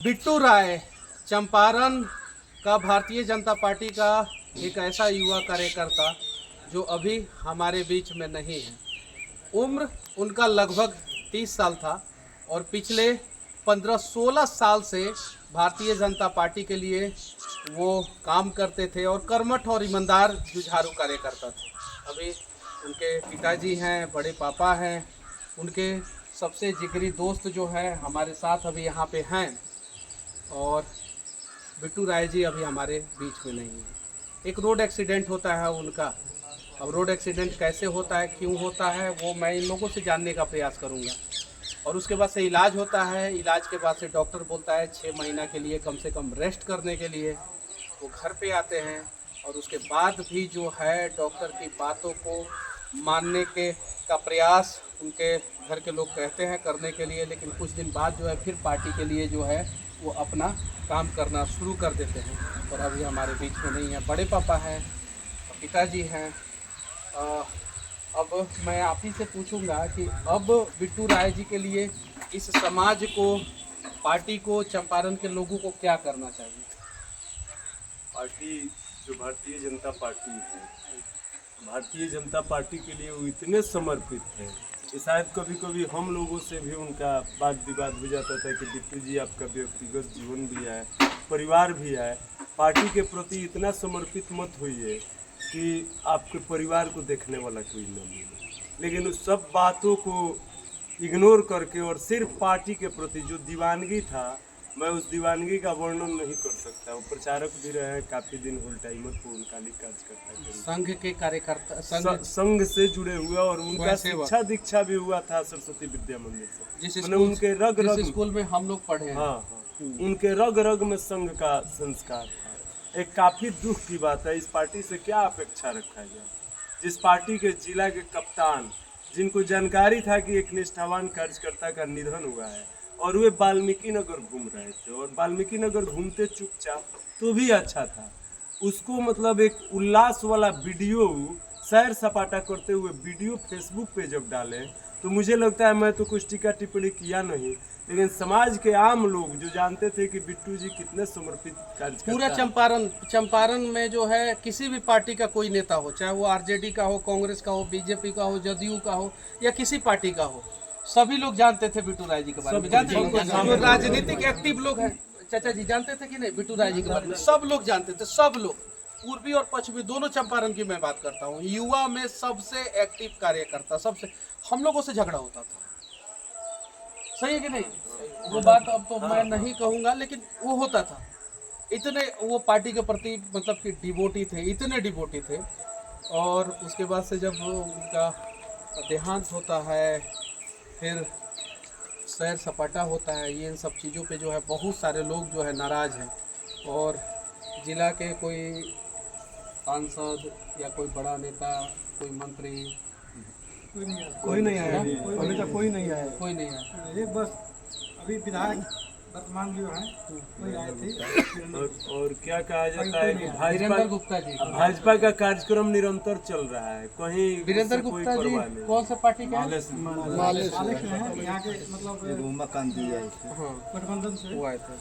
बिट्टू राय चंपारण का भारतीय जनता पार्टी का एक ऐसा युवा कार्यकर्ता जो अभी हमारे बीच में नहीं है। उम्र उनका लगभग 30 साल था और पिछले 15-16 साल से भारतीय जनता पार्टी के लिए वो काम करते थे और कर्मठ और ईमानदार जुझारू कार्यकर्ता थे। अभी उनके पिताजी हैं, बड़े पापा हैं, उनके सबसे जिगरी दोस्त जो है हमारे साथ अभी यहाँ पे हैं और बिट्टू राय जी अभी हमारे बीच में नहीं है। एक रोड एक्सीडेंट होता है उनका। अब रोड एक्सीडेंट कैसे होता है, क्यों होता है, वो मैं इन लोगों से जानने का प्रयास करूंगा। और उसके बाद से इलाज होता है। इलाज के बाद से डॉक्टर बोलता है 6 महीना के लिए कम से कम रेस्ट करने के लिए। वो घर पे आते हैं और उसके बाद भी जो है डॉक्टर की बातों को मानने का प्रयास उनके घर के लोग कहते हैं करने के लिए, लेकिन कुछ दिन बाद जो है फिर पार्टी के लिए जो है वो अपना काम करना शुरू कर देते हैं और अभी हमारे बीच में नहीं है। बड़े पापा हैं, पिताजी हैं। अब मैं आप ही से पूछूंगा कि अब बिट्टू राय जी के लिए इस समाज को, पार्टी को, चंपारण के लोगों को क्या करना चाहिए? पार्टी जो भारतीय जनता पार्टी है, भारतीय जनता पार्टी के लिए वो इतने समर्पित है कि शायद कभी कभी हम लोगों से भी उनका वाद विवाद हो जाता था कि बिट्टू जी आपका व्यक्तिगत जीवन भी है, परिवार भी है, पार्टी के प्रति इतना समर्पित मत होइए कि आपके परिवार को देखने वाला कोई न मिले। लेकिन उस सब बातों को इग्नोर करके और सिर्फ पार्टी के प्रति जो दीवानगी था, मैं उस दीवानगी का वर्णन नहीं कर सकता। वो प्रचारक भी रहे, काफी दिन होल टाइमर पूर्णकालिक कार्यकर्ता थे, संघ के कार्यकर्ता, संघ से जुड़े हुए, और उनका शिक्षा दीक्षा भी हुआ था सरस्वती विद्या मंदिर से। मैंने उनके रग रग स्कूल में हम लोग पढ़े हैं। हाँ, उनके रग रग में संघ का संस्कार था। एक काफी दुख की बात है, इस पार्टी से क्या अपेक्षा रखा जाए, जिस पार्टी के जिला के कप्तान, जिनको जानकारी था कि एक निष्ठावान कार्यकर्ता का निधन हुआ है और वे वाल्मीकि नगर घूम रहे थे, और वाल्मीकि नगर घूमते चुपचाप तो भी अच्छा था, उसको मतलब एक उल्लास वाला वीडियो, सैर सपाटा करते हुए वीडियो फेसबुक पे जब डाले तो मुझे लगता है, मैं तो कुछ टीका टिप्पणी किया नहीं, लेकिन समाज के आम लोग जो जानते थे कि बिट्टू जी कितने समर्पित कार्यकर्ता, पूरा चंपारण में जो है किसी भी पार्टी का कोई नेता हो, चाहे वो आरजेडी का हो, कांग्रेस का हो, बीजेपी का हो, जदयू का हो या किसी पार्टी का हो, सभी लोग जानते थे बिट्टू राय जी के बारे में। जानते थे जो राजनीतिक एक्टिव लोग हैं, चाचा जी जानते थे कि नहीं बिट्टू राय जी के बारे में? सब लोग जानते थे, सब लोग, पूर्वी और पश्चिमी दोनों चंपारण की मैं बात करता हूँ। युवा में सबसे एक्टिव कार्यकर्ता, सबसे, हम लोगों से झगड़ा होता था, सही है कि नहीं? वो बात अब तो मैं नहीं कहूँगा, लेकिन वो होता था। इतने वो पार्टी के प्रति मतलब कि डिवोटी थे, इतने डिवोटी थे। और उसके बाद से जब उनका देहांत होता है, फिर सैर सपाटा होता है, ये इन सब चीज़ों पे जो है बहुत सारे लोग जो है नाराज़ हैं। और जिला के कोई सांसद या कोई बड़ा नेता, कोई मंत्री, कोई नहीं आया, अभी तक कोई नहीं आया, कोई नहीं आया। ये बस अभी विधायक वर्तमान जो है वही आए थे। और क्या कहा जाता है कि वीरेंद्र गुप्ता जी, भाजपा का कार्यक्रम निरंतर चल रहा है, कहीं वीरेंद्र गुप्ता जी कौन सा पार्टी के हैं? मालेश हैं, यहाँ के मतलब गठबंधन से वो आए थे।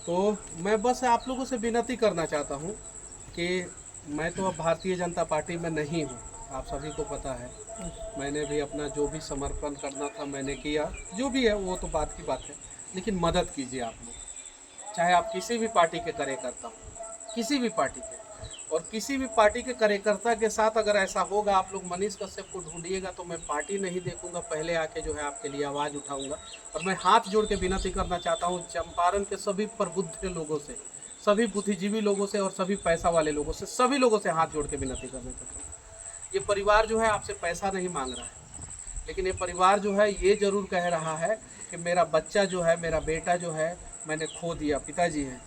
तो मैं बस आप लोगों से विनती करना चाहता हूँ कि मैं तो अब भारतीय जनता पार्टी में नहीं हूँ, आप सभी को पता है। मैंने भी अपना जो भी समर्पण करना था मैंने किया, जो भी है वो तो बात की बात है, लेकिन मदद कीजिए आप लोग, चाहे आप किसी भी पार्टी के कार्यकर्ता हो, किसी भी पार्टी के, और किसी भी पार्टी के कार्यकर्ता के साथ अगर ऐसा होगा, आप लोग मनीष कश्यप को ढूंढिएगा तो मैं पार्टी नहीं देखूंगा, पहले आके जो है आपके लिए आवाज़ उठाऊंगा। और मैं हाथ जोड़ के विनती करना चाहता हूँ चंपारण के सभी प्रबुद्ध लोगों से, सभी बुद्धिजीवी लोगों से और सभी पैसा वाले लोगों से, सभी लोगों से हाथ जोड़ के विनती करना चाहता हूँ। ये परिवार जो है आपसे पैसा नहीं मांग रहा है, लेकिन ये परिवार जो है ये जरूर कह रहा है कि मेरा बच्चा जो है, मेरा बेटा जो है मैंने खो दिया। पिताजी हैं,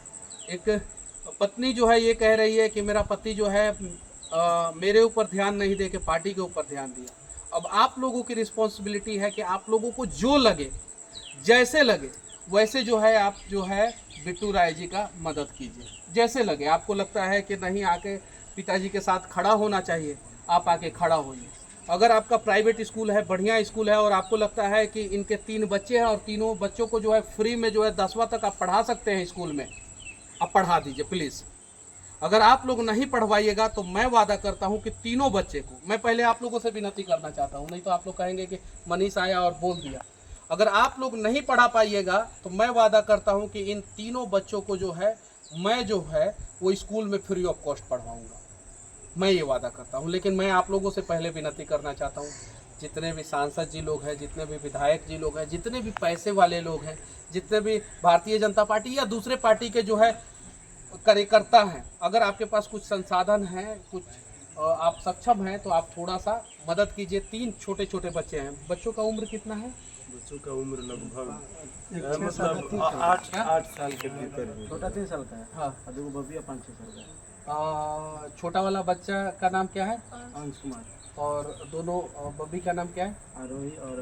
एक पत्नी जो है ये कह रही है कि मेरा पति जो है मेरे ऊपर ध्यान नहीं दे के पार्टी के ऊपर ध्यान दिया। अब आप लोगों की रिस्पॉन्सिबिलिटी है कि आप लोगों को जो लगे, जैसे लगे वैसे जो है आप जो है बिट्टू राय जी का मदद कीजिए, जैसे लगे। आपको लगता है कि नहीं आके पिताजी के साथ खड़ा होना चाहिए, आप आके खड़ा होइए। अगर आपका प्राइवेट स्कूल है, बढ़िया स्कूल है, और आपको लगता है कि इनके 3 बच्चे हैं और तीनों बच्चों को जो है फ्री में जो है 10वां तक आप पढ़ा सकते हैं स्कूल में, आप पढ़ा दीजिए प्लीज़। अगर आप लोग नहीं पढ़वाइएगा तो मैं वादा करता हूं कि तीनों बच्चे को, मैं पहले आप लोगों से विनती करना चाहता हूं, नहीं तो आप लोग कहेंगे कि मनीष आया और बोल दिया। अगर आप लोग नहीं पढ़ा पाइएगा तो मैं वादा करता हूं कि इन तीनों बच्चों को जो है मैं जो है वो स्कूल में फ्री ऑफ कॉस्ट पढ़वाऊंगा, मैं ये वादा करता हूं। लेकिन मैं आप लोगों से पहले विनती करना चाहता हूं, जितने भी सांसद जी लोग हैं, जितने भी विधायक जी लोग हैं, जितने भी पैसे वाले लोग हैं, जितने भी भारतीय जनता पार्टी या दूसरे पार्टी के जो है कार्यकर्ता हैं, अगर आपके पास कुछ संसाधन हैं, कुछ आप सक्षम हैं तो आप थोड़ा सा मदद कीजिए। 3 छोटे छोटे बच्चे हैं, बच्चों का उम्र कितना है? बच्चों का उम्र लगभग मतलब 8 साल के भीतर है। छोटा 3 साल का है। हाँ, और देखो बबिया 5-6 साल का है। छोटा वाला बच्चा का नाम क्या है? अंश कुमार और दोनों बब्बी का नाम क्या है? आरोही और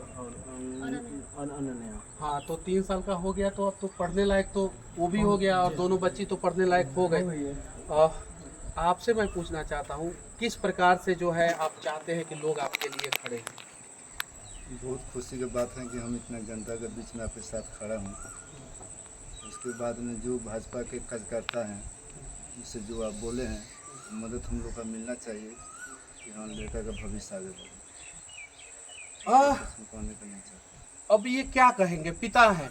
अनन्या। हाँ, तो 3 साल का हो गया तो अब तो पढ़ने लायक तो वो भी हो गया और दोनों बच्ची तो पढ़ने लायक हो गए। आपसे मैं पूछना चाहता हूँ, किस प्रकार से जो है आप चाहते हैं कि लोग आपके लिए खड़े हैं? बहुत खुशी की बात है कि हम इतना जनता के बीच में आपके साथ खड़ा हूँ। उसके बाद में जो भाजपा के कार्यकर्ता हैं, जिससे जो आप बोले हैं, मदद हम लोग का मिलना चाहिए कि हाँ लड़का का भविष्य आगे बढ़े। कहने का नहीं चाहते। अब ये क्या कहेंगे, पिता हैं,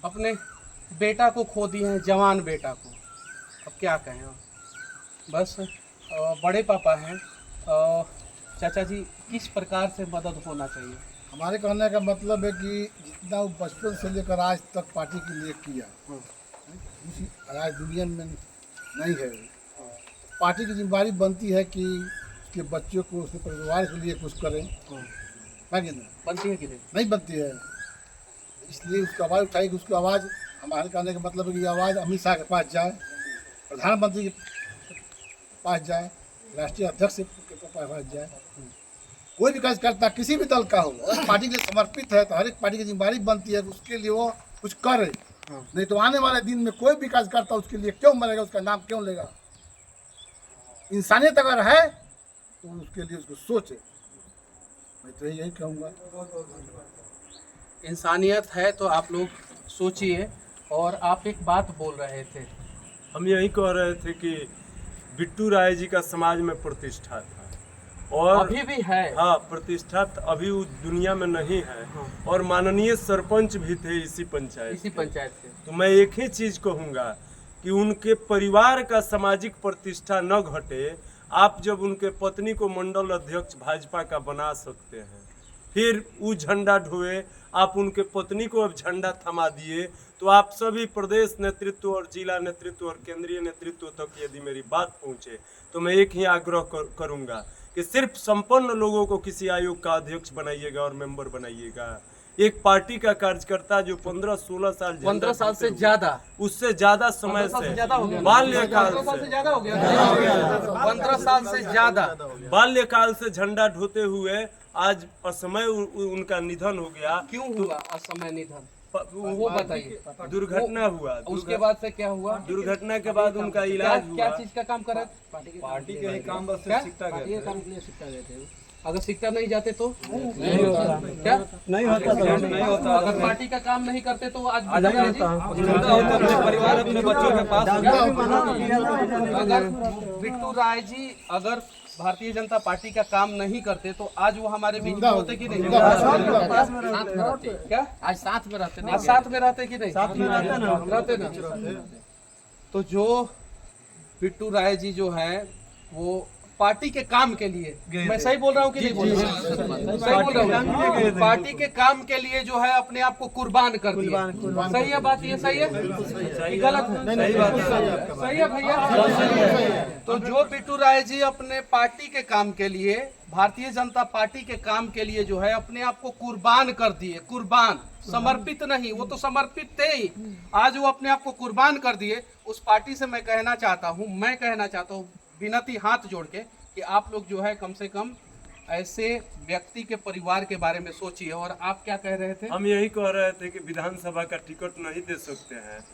अपने बेटा को खो दिए हैं, जवान बेटा को, अब क्या कहें? बस बड़े पापा हैं, चाचा जी किस प्रकार से मदद होना चाहिए? हमारे कहने का मतलब है कि जितना वो बचपन से लेकर आज तक पार्टी के लिए किया, उसी आज दुनिया में नहीं है। पार्टी की जिम्मेदारी बनती है कि उसके बच्चों को, उसके परिवार के लिए कुछ करें, है कि नहीं? बनती है कि नहीं? नहीं बनती है, इसलिए उसकी आवाज़ उठाएगी। उसकी आवाज़, हमारे कहने का मतलब है कि आवाज़ अमित शाह के पास जाए, प्रधानमंत्री के पास जाए, राष्ट्रीय अध्यक्ष के पास जाए। कोई भी कार्यकर्ता किसी भी दल का हो, पार्टी के लिए समर्पित है तो हर एक पार्टी की जिम्मेदारी बनती है कि उसके लिए वो कुछ करे। नहीं तो आने वाले दिन में कोई भी कार्यकर्ता उसके लिए क्यों मरेगा, उसका नाम क्यों लेगा? इंसानियत अगर है तो उसके लिए उसको सोचे। मैं तो यही कहूँगा, इंसानियत है तो आप लोग सोचिए। और आप एक बात बोल रहे थे, हम यही कह रहे थे कि बिट्टू राय जी का समाज में प्रतिष्ठा था और अभी भी है। हाँ, प्रतिष्ठा अभी उस दुनिया में नहीं है। और माननीय सरपंच भी थे इसी पंचायत से। तो मैं एक ही चीज कहूँगा कि उनके परिवार का सामाजिक प्रतिष्ठा न घटे। आप जब उनके पत्नी को मंडल अध्यक्ष भाजपा का बना सकते हैं, फिर वो झंडा ढोए, आप उनके पत्नी को अब झंडा थमा दिए, तो आप सभी प्रदेश नेतृत्व और जिला नेतृत्व और केंद्रीय नेतृत्व तक यदि मेरी बात पहुंचे तो मैं एक ही आग्रह करूंगा कि सिर्फ संपन्न लोगों को किसी आयोग का अध्यक्ष बनाइएगा और मेंबर बनाइएगा। एक पार्टी का कार्यकर्ता जो 15-16 साल 15 साल से ज्यादा, उससे ज्यादा समय से बाल्यकाल से बाल्यकाल से झंडा ढोते हुए आज असमय उनका निधन हो गया। क्यों हुआ असमय निधन, वो बताइए। दुर्घटना हुआ। उसके बाद से क्या हुआ? दुर्घटना के बाद उनका इलाज हुआ। क्या चीज का काम कर रहे थे? पार्टी के ही काम, बस सिक्का गए थे। अगर सिक्का नहीं जाते तो नहीं होता। क्या नहीं होता? अगर पार्टी का काम नहीं करते तो आज परिवार अपने बच्चों के पास। अगर बिट्टू राय जी अगर भारतीय जनता पार्टी का काम नहीं करते तो आज वो हमारे बीच में होते कि नहीं? क्या आज साथ में रहते? आज साथ में रहते कि नहीं? रहते ना। तो जो बिट्टू राय जी जो है वो पार्टी के काम के लिए, मैं सही बोल रहा हूँ कि नहीं बोल रहा हूँ? सही बोल रहा हूँ। पार्टी के काम के लिए जो है अपने आप को कुर्बान कर दिया। सही है बात? ये सही है कि गलत है? सही है भैया। तो जो बिट्टू राय जी अपने पार्टी के काम के लिए, भारतीय जनता पार्टी के काम के लिए जो है अपने आप को कुर्बान कर दिए, कुर्बान, समर्पित नहीं, वो तो समर्पित थे ही, आज वो अपने आप को कुर्बान कर दिए। उस पार्टी से मैं कहना चाहता हूँ विनती हाथ जोड़ के कि आप लोग जो है कम से कम ऐसे व्यक्ति के परिवार के बारे में सोचिए। और आप क्या कह रहे थे? हम यही कह रहे थे कि विधानसभा का टिकट नहीं दे सकते हैं,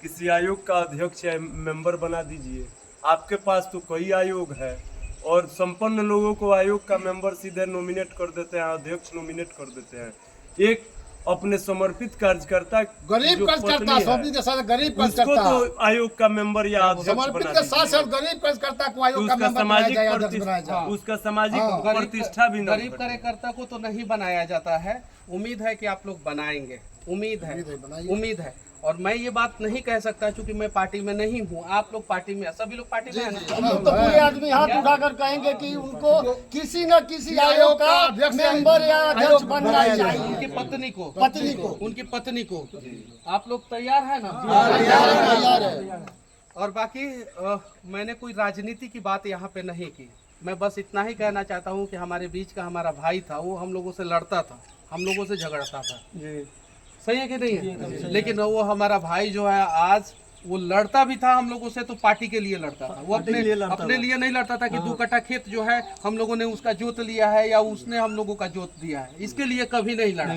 किसी आयोग का अध्यक्ष या मेंबर बना दीजिए। आपके पास तो कई आयोग है, और संपन्न लोगों को आयोग का मेंबर सीधे नॉमिनेट कर देते हैं, अध्यक्ष नॉमिनेट कर देते हैं। एक अपने समर्पित कार्यकर्ता गरीब जो कार्यकर्ता पत्नी है, सौंपी के साथ गरीब उसको कार्यकर्ता तो आयोग का मेंबर या अध्यक्ष समर्पित बना के साथ साथ गरीब कार्यकर्ता को आयोग का उसका मेंबर बनाया सामाजिक जाए, अध्यक्ष बनाया प्रतिष्ठा जाए। उसका सामाजिक हाँ। प्रतिष्ठा भी न गरीब कार्यकर्ता को तो नहीं बनाया जाता है। उम्मीद है कि आप लोग बनाएंगे, उम्मीद है, बनाइए। उम्मीद है। और मैं ये बात नहीं कह सकता क्योंकि मैं पार्टी में नहीं हूँ, आप लोग पार्टी में, सभी लोग पार्टी में हैं ना? हम लोग तो पूरे आदमी हाथ उठाकर कहेंगे कि उनको किसी न किसी आयोग का मेंबर या अध्यक्ष बनना चाहिए। उनकी पत्नी को, उनकी पत्नी को आप लोग तैयार है ना? तैयार है। और बाकी मैंने कोई राजनीति की बात यहाँ पे नहीं की। मैं बस इतना ही कहना चाहता हूँ कि हमारे बीच का हमारा भाई था, वो हम लोगों से लड़ता था, हम लोगों से झगड़ता था। सही है कि नहीं है? लेकिन वो हमारा भाई जो है आज वो लड़ता भी था हम लोगों से तो पार्टी के लिए लड़ता था। वो अपने लिए नहीं लड़ता था कि 2 कट्ठा खेत जो है हम लोगों ने उसका जोत लिया है या उसने हम लोगों का जोत दिया है, इसके लिए कभी नहीं लड़ा।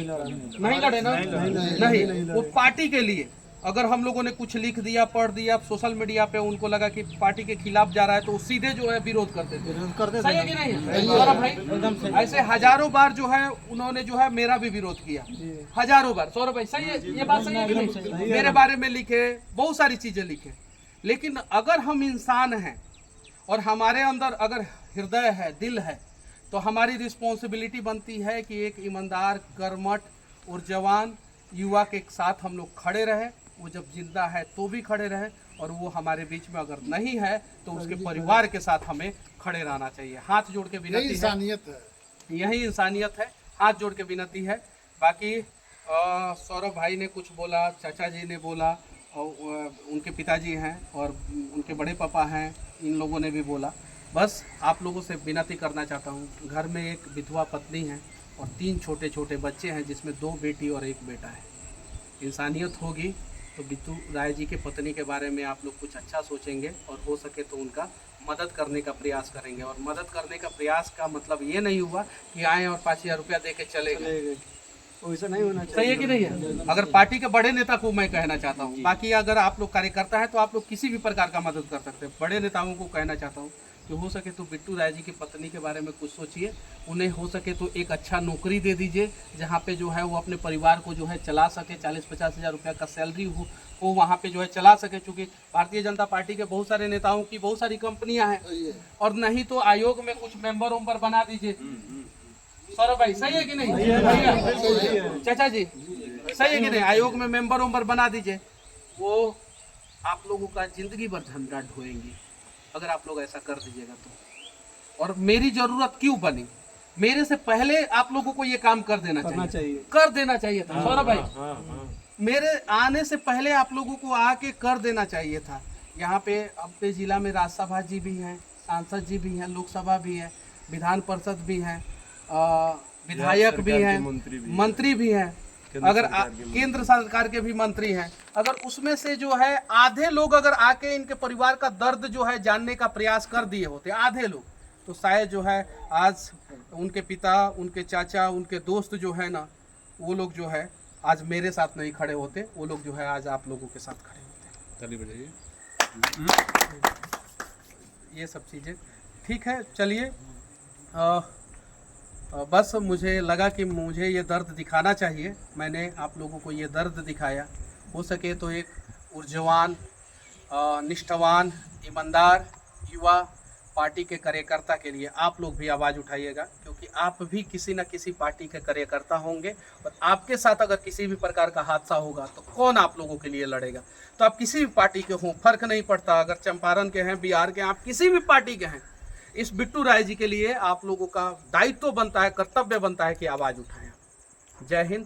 नहीं लड़े ना? नहीं, वो पार्टी के लिए। अगर हम लोगों ने कुछ लिख दिया, पढ़ दिया सोशल मीडिया पे, उनको लगा कि पार्टी के खिलाफ जा रहा है तो वो सीधे जो है विरोध करते थे। सही है कि नहीं सौरभ भाई? ऐसे हजारों बार जो है उन्होंने जो है मेरा भी विरोध किया, हजारों बार। सौरभ भाई सही है, ये बात सही है कि नहीं? मेरे बारे में लिखे, बहुत सारी चीजें लिखे। लेकिन अगर हम इंसान हैं और हमारे अंदर अगर हृदय है, दिल है, तो हमारी रिस्पॉन्सिबिलिटी बनती है कि एक ईमानदार, कर्मठ और जवान युवा के साथ हम लोग खड़े रहे। वो जब जिंदा है तो भी खड़े रहे, और वो हमारे बीच में अगर नहीं है तो उसके परिवार के साथ हमें खड़े रहना चाहिए। हाथ जोड़ के विनती है, इंसानियत है, यही इंसानियत है। हाथ जोड़ के विनती है। बाकी सौरभ भाई ने कुछ बोला, चाचा जी ने बोला, और उनके पिताजी हैं और उनके बड़े पापा हैं, इन लोगों ने भी बोला। बस आप लोगों से विनती करना चाहता हूँ, घर में एक विधवा पत्नी है और 3 छोटे छोटे बच्चे हैं जिसमें 2 बेटी और 1 बेटा है। इंसानियत होगी तो बिट्टू राय जी के पत्नी के बारे में आप लोग कुछ अच्छा सोचेंगे और हो सके तो उनका मदद करने का प्रयास करेंगे। और मदद करने का प्रयास का मतलब ये नहीं हुआ कि आए और 5000 रुपया दे के चले गए। वैसा नहीं होना चाहिए। सही है कि नहीं है? अगर पार्टी के बड़े नेता को मैं कहना चाहता हूँ, बाकी अगर आप लोग कार्यकर्ता है तो आप लोग किसी भी प्रकार का मदद कर सकते हैं। बड़े नेताओं को कहना चाहता हूँ कि हो सके तो बिट्टू राय जी की पत्नी के बारे में कुछ सोचिए। उन्हें हो सके तो एक अच्छा नौकरी दे दीजिए जहाँ पे जो है वो अपने परिवार को जो है चला सके। 40-50 हज़ार रुपया का सैलरी हो वो वहाँ पे जो है चला सके। चूँकि भारतीय जनता पार्टी के बहुत सारे नेताओं की बहुत सारी कंपनियाँ हैं, और नहीं तो आयोग में कुछ मेंबर उम्बर बना दीजिए। सौरभ भाई सही है कि नहीं? भैया चाचा जी सही है कि नहीं? आयोग में मेंबर उम्बर बना दीजिए, वो आप लोगों का जिंदगी भर झंडा ढोएंगी अगर आप लोग ऐसा कर दीजिएगा तो। और मेरी जरूरत क्यों बनी? मेरे से पहले आप लोगों को ये काम कर देना चाहिए। कर देना चाहिए था सौरभ भाई। मेरे आने से पहले आप लोगों को आके कर देना चाहिए था। यहाँ पे अपने जिला में राज्यसभा जी भी हैं, सांसद जी भी हैं, लोकसभा भी है, विधान परिषद भी हैं, विधायक भी हैं, मंत्री भी हैं, अगर केंद्र सरकार के भी मंत्री हैं। अगर उसमें से जो है आधे लोग अगर आके इनके परिवार का दर्द जो है जानने का प्रयास कर दिए होते, आधे लोग, तो शायद जो है आज उनके पिता, उनके चाचा, उनके दोस्त जो है ना, वो लोग जो है आज मेरे साथ नहीं खड़े होते, वो लोग जो है आज आप लोगों के साथ खड़े होते। ताली बजाइए। ये सब चीज़ें ठीक है। चलिए, बस मुझे लगा कि मुझे ये दर्द दिखाना चाहिए। मैंने आप लोगों को ये दर्द दिखाया। हो सके तो एक ऊर्जवान, निष्ठावान, ईमानदार युवा पार्टी के कार्यकर्ता के लिए आप लोग भी आवाज़ उठाइएगा, क्योंकि आप भी किसी न किसी पार्टी के कार्यकर्ता होंगे और आपके साथ अगर किसी भी प्रकार का हादसा होगा तो कौन आप लोगों के लिए लड़ेगा? तो आप किसी भी पार्टी के हों, फर्क नहीं पड़ता। अगर चंपारण के हैं, बिहार के हैं, आप किसी भी पार्टी के हैं, इस बिट्टू राय जी के लिए आप लोगों का दायित्व बनता है, कर्तव्य बनता है कि आवाज़ उठाएं। जय हिंद,